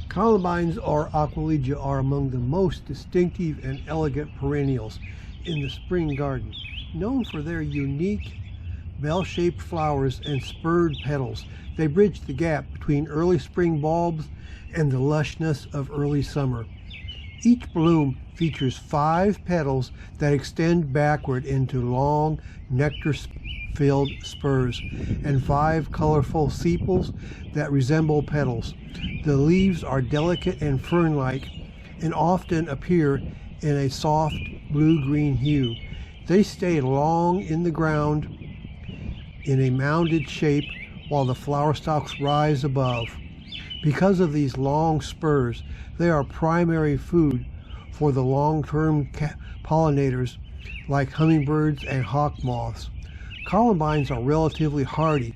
Columbines or Aquilegia are among the most distinctive and elegant perennials in the spring garden, known for their unique bell-shaped flowers and spurred petals. They bridge the gap between early spring bulbs and the lushness of early summer. Each bloom features 5 petals that extend backward into long, nectar-filled spurs, and 5 colorful sepals that resemble petals. The leaves are delicate and fern-like and often appear in a soft blue-green hue. They stay long in the ground in a mounded shape while the flower stalks rise above. Because of these long spurs, they are primary food for the long-term pollinators like hummingbirds and hawk moths. Columbines are relatively hardy,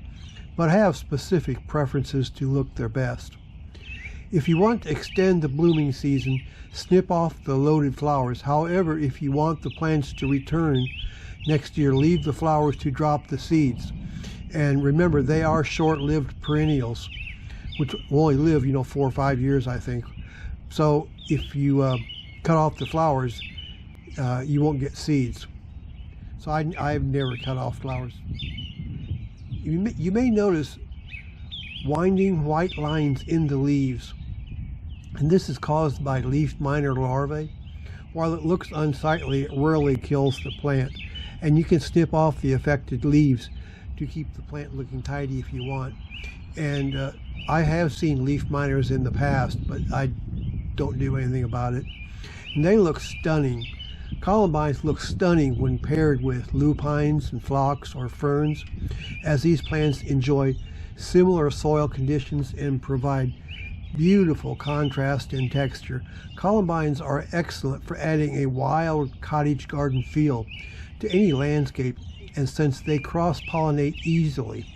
but have specific preferences to look their best. If you want to extend the blooming season, snip off the loaded flowers. However, if you want the plants to return next year, leave the flowers to drop the seeds. And remember, they are short-lived perennials, which will only live, 4 or 5 years, I think. So if you cut off the flowers, you won't get seeds. So I've never cut off flowers. You may notice winding white lines in the leaves, and this is caused by leaf miner larvae. While it looks unsightly, it rarely kills the plant, and you can snip off the affected leaves to keep the plant looking tidy if you want. And I have seen leaf miners in the past, but I don't do anything about it. And they look stunning. Columbines look stunning when paired with lupines and phlox or ferns, as these plants enjoy similar soil conditions and provide beautiful contrast in texture. Columbines are excellent for adding a wild cottage garden feel to any landscape, and since they cross-pollinate easily,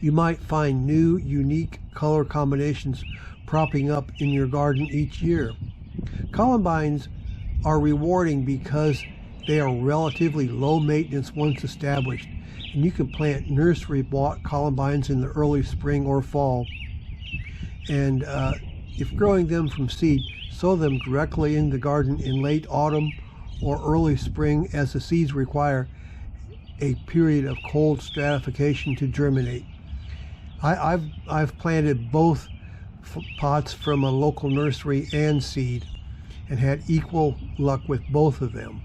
you might find new, unique color combinations propping up in your garden each year. Columbines are rewarding because they are relatively low maintenance once established, and you can plant nursery bought columbines in the early spring or fall. And if growing them from seed, sow them directly in the garden in late autumn or early spring, as the seeds require a period of cold stratification to germinate. I've planted both pots from a local nursery and seed, and had equal luck with both of them.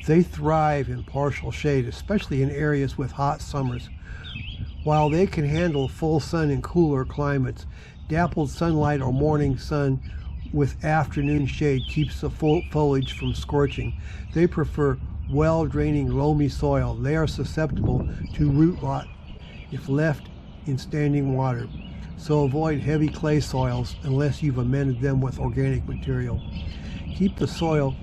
They thrive in partial shade, especially in areas with hot summers. While they can handle full sun in cooler climates, dappled sunlight or morning sun with afternoon shade keeps the foliage from scorching. They prefer well-draining, loamy soil. They are susceptible to root rot if left in standing water, so avoid heavy clay soils unless you've amended them with organic material. Keep the soil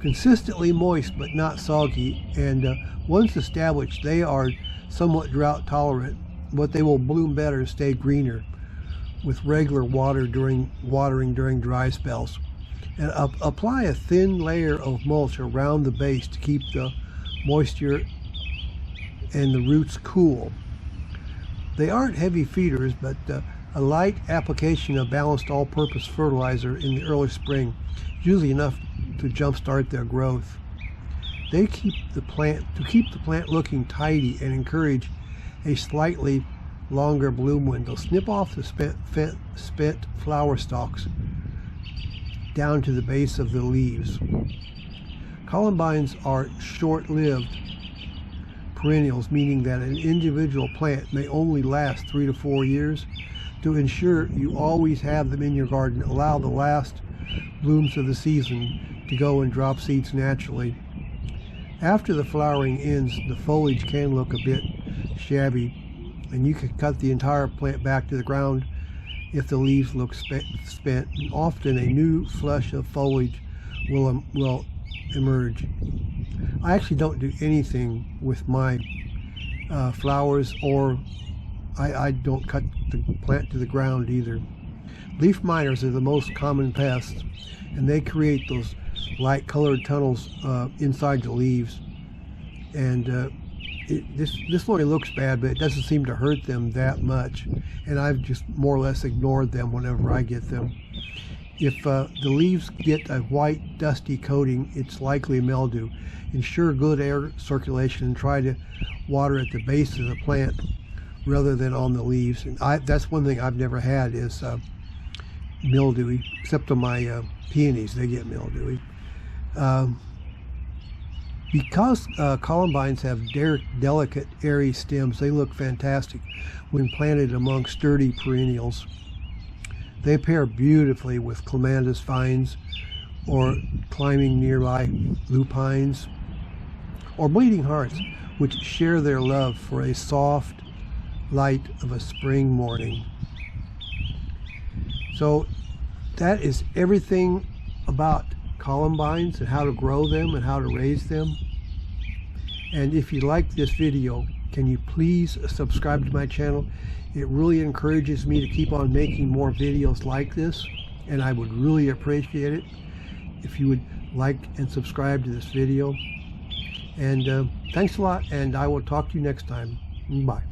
consistently moist but not soggy, and once established, they are somewhat drought tolerant, but they will bloom better and stay greener with regular watering during dry spells. And apply a thin layer of mulch around the base to keep the moisture and the roots cool. They aren't heavy feeders, but a light application of balanced all-purpose fertilizer in the early spring is usually enough to jumpstart their growth. They keep the plant looking tidy and encourage a slightly longer bloom window. Snip off the spent flower stalks down to the base of the leaves. Columbines are short-lived perennials, meaning that an individual plant may only last 3 to 4 years. To ensure you always have them in your garden, allow the last blooms of the season to go and drop seeds naturally. After the flowering ends, the foliage can look a bit shabby, and you can cut the entire plant back to the ground if the leaves look spent. Often a new flush of foliage will emerge. I actually don't do anything with my flowers, or I don't cut the plant to the ground either. Leaf miners are the most common pests, and they create those light colored tunnels inside the leaves. And this only looks bad, but it doesn't seem to hurt them that much, and I've just more or less ignored them whenever I get them. If the leaves get a white dusty coating, it's likely mildew. Ensure good air circulation and try to water at the base of the plant rather than on the leaves. And that's one thing I've never had is mildewy, except on my peonies, they get mildewy. Because columbines have delicate, airy stems, they look fantastic when planted among sturdy perennials. They pair beautifully with clematis vines or climbing nearby lupines or bleeding hearts, which share their love for a soft light of a spring morning. So that is everything about columbines and how to grow them and how to raise them. And if you like this video, can you please subscribe to my channel? It really encourages me to keep on making more videos like this, and I would really appreciate it if you would like and subscribe to this video. And thanks a lot, and I will talk to you next time. Bye.